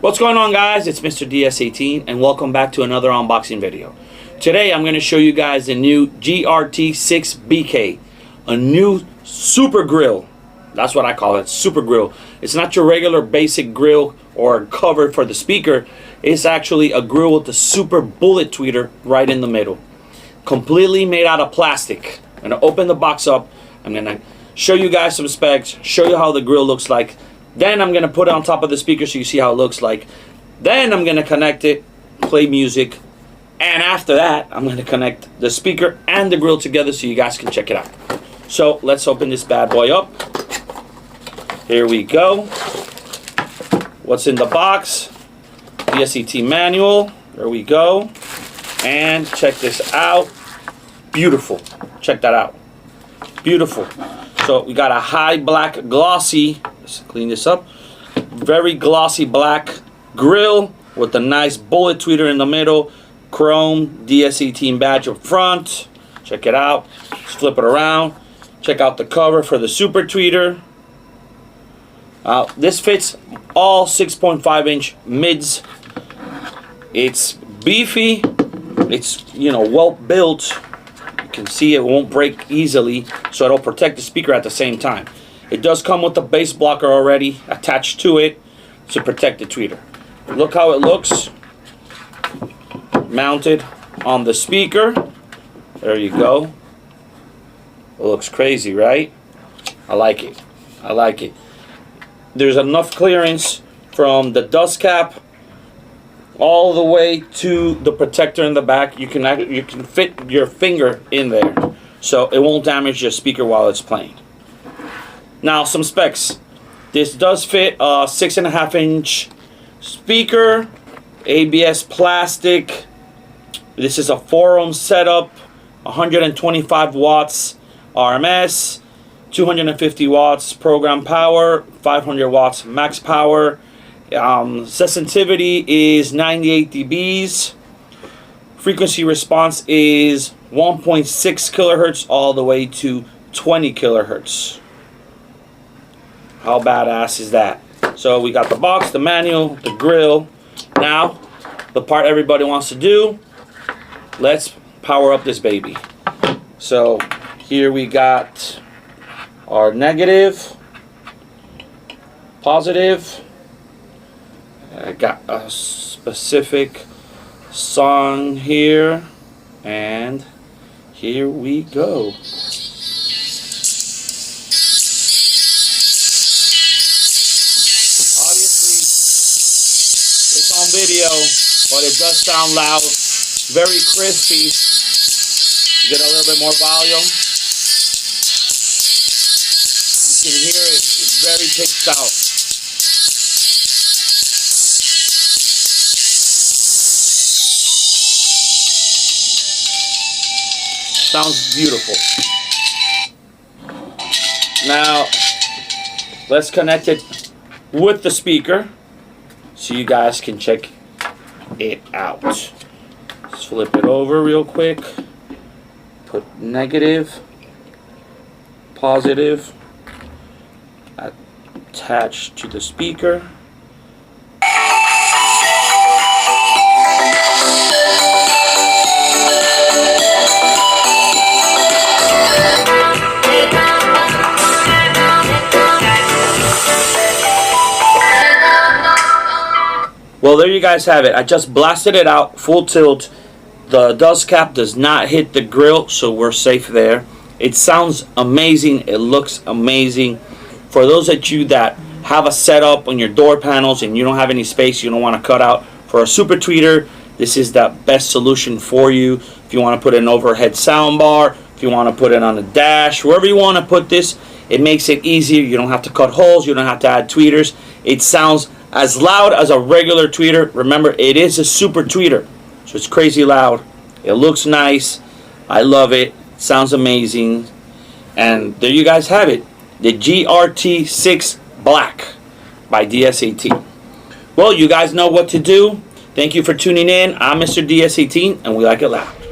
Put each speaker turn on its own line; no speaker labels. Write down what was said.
What's going on, guys? It's Mr. DS18 and welcome back to another unboxing video. Today I'm going to show you guys the new PROGRT6BK, a new super grill. That's what I call it, super grill. It's not your regular basic grill or cover for the speaker. It's actually a grill with a super bullet tweeter right in the middle. Completely made out of plastic. I'm going to open the box up. I'm going to show you guys some specs, show you how the grill looks like. Then I'm going to put it on top of the speaker so you see how it looks like. Then I'm going to connect it, play music. And after that, I'm going to connect the speaker and the grill together so you guys can check it out. So let's open this bad boy up. Here we go. What's in the box? DS18 manual. There we go. And check this out. Beautiful. Check that out. Beautiful. So we got a high black glossy. Let's clean this up. Very glossy black grill with a nice bullet tweeter in the middle. Chrome DS18 badge up front. Check it out. Let's flip it around. Check out the cover for the super tweeter. This fits all 6.5-inch mids. It's beefy. It's, well built. You can see it won't break easily, so it'll protect the speaker at the same time. It does come with a base blocker already attached to it to protect the tweeter. Look how it looks mounted on the speaker. There you go. It looks crazy, right? I like it. I like it. There's enough clearance from the dust cap all the way to the protector in the back. You can fit your finger in there, so it won't damage your speaker while it's playing. Now, some specs. This does fit a 6.5-inch speaker, ABS plastic. This is a 4-ohm setup, 125 watts RMS, 250 watts program power, 500 watts max power. Sensitivity is 98 dBs. Frequency response is 1.6 kilohertz all the way to 20 kilohertz. How badass is that? So we got the box, the manual, the grill. Now, the part everybody wants to do. Let's power up this baby. So here we got our negative, positive. I got a specific song here, and here we go. Obviously, it's on video, but it does sound loud, very crispy. Get a little bit more volume. You can hear it, it's very pitched out. Sounds beautiful. Now, let's connect it with the speaker so you guys can check it out. Let's flip it over real quick. Put negative, positive, attached to the speaker. Well, there you guys have it. I just blasted it out full tilt. The dust cap does not hit the grill, so we're safe there. It sounds amazing. It looks amazing. For those of you that have a setup on your door panels and you don't have any space, you don't want to cut out for a super tweeter, this is the best solution for you. If you want to put an overhead sound bar, if you want to put it on a dash, wherever you want to put this, it makes it easier. You don't have to cut holes. You don't have to add tweeters. It sounds as loud as a regular tweeter. Remember, it is a super tweeter, so it's crazy loud. It looks nice. I love it. Sounds amazing. And there you guys have it, the PROGRT6 Black by DS18. Well, you guys know what to do. Thank you for tuning in. I'm Mr. DS18, and we like it loud.